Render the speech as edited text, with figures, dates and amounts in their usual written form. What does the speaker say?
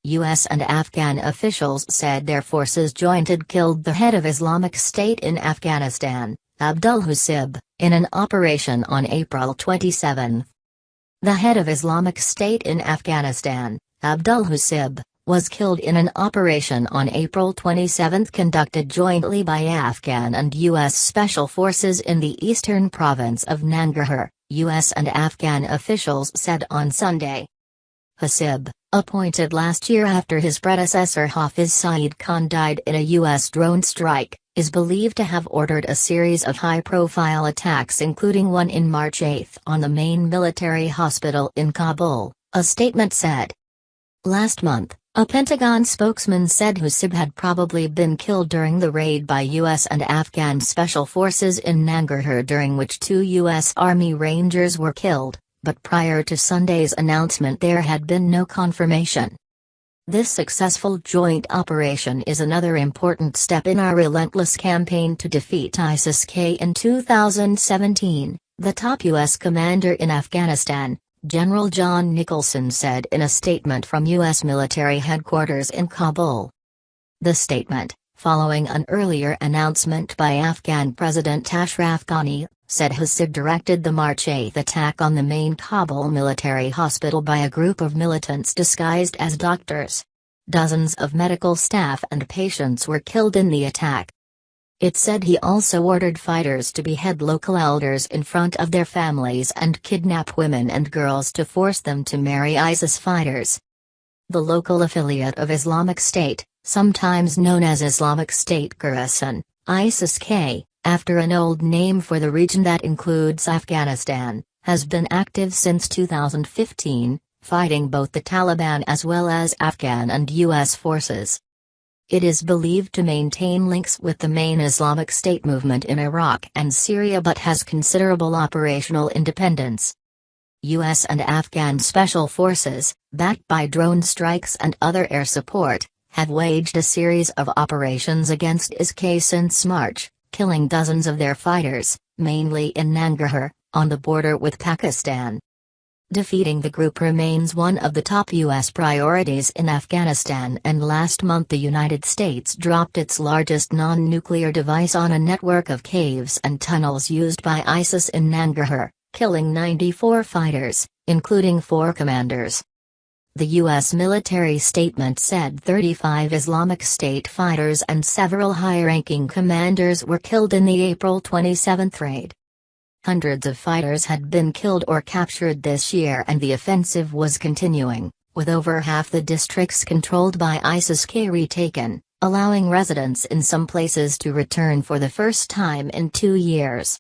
U.S. and Afghan officials said their forces killed the head of Islamic State in Afghanistan, Abdul Husib, in an operation on April 27. The head of Islamic State in Afghanistan, Abdul Husib, was killed in an operation on April 27 conducted jointly by Afghan and U.S. Special Forces in the eastern province of Nangarhar, U.S. and Afghan officials said on Sunday. Husib, appointed last year after his predecessor Hafiz Saeed Khan died in a U.S. drone strike, is believed to have ordered a series of high-profile attacks including one in March 8 on the main military hospital in Kabul, a statement said. Last month, a Pentagon spokesman said Husib had probably been killed during the raid by U.S. and Afghan special forces in Nangarhar, during which 2 U.S. Army Rangers were killed, but prior to Sunday's announcement there had been no confirmation. This successful joint operation is another important step in our relentless campaign to defeat ISIS-K. In 2017, the top U.S. commander in Afghanistan, General John Nicholson, said in a statement from U.S. military headquarters in Kabul. The statement, following an earlier announcement by Afghan President Ashraf Ghani, said Husib directed the March 8 attack on the main Kabul military hospital by a group of militants disguised as doctors. Dozens of medical staff and patients were killed in the attack. It said he also ordered fighters to behead local elders in front of their families and kidnap women and girls to force them to marry ISIS fighters. The local affiliate of Islamic State, sometimes known as Islamic State Khorasan, ISIS-K, after an old name for the region that includes Afghanistan, has been active since 2015, fighting both the Taliban as well as Afghan and U.S. forces. It is believed to maintain links with the main Islamic State movement in Iraq and Syria but has considerable operational independence. U.S. and Afghan special forces, backed by drone strikes and other air support, have waged a series of operations against IS-K since March, killing dozens of their fighters, mainly in Nangarhar, on the border with Pakistan. Defeating the group remains one of the top U.S. priorities in Afghanistan, and last month the United States dropped its largest non-nuclear device on a network of caves and tunnels used by ISIS in Nangarhar, killing 94 fighters, including 4 commanders. The U.S. military statement said 35 Islamic State fighters and several high-ranking commanders were killed in the April 27 raid. Hundreds of fighters had been killed or captured this year and the offensive was continuing, with over half the districts controlled by ISIS-K retaken, allowing residents in some places to return for the first time in 2 years.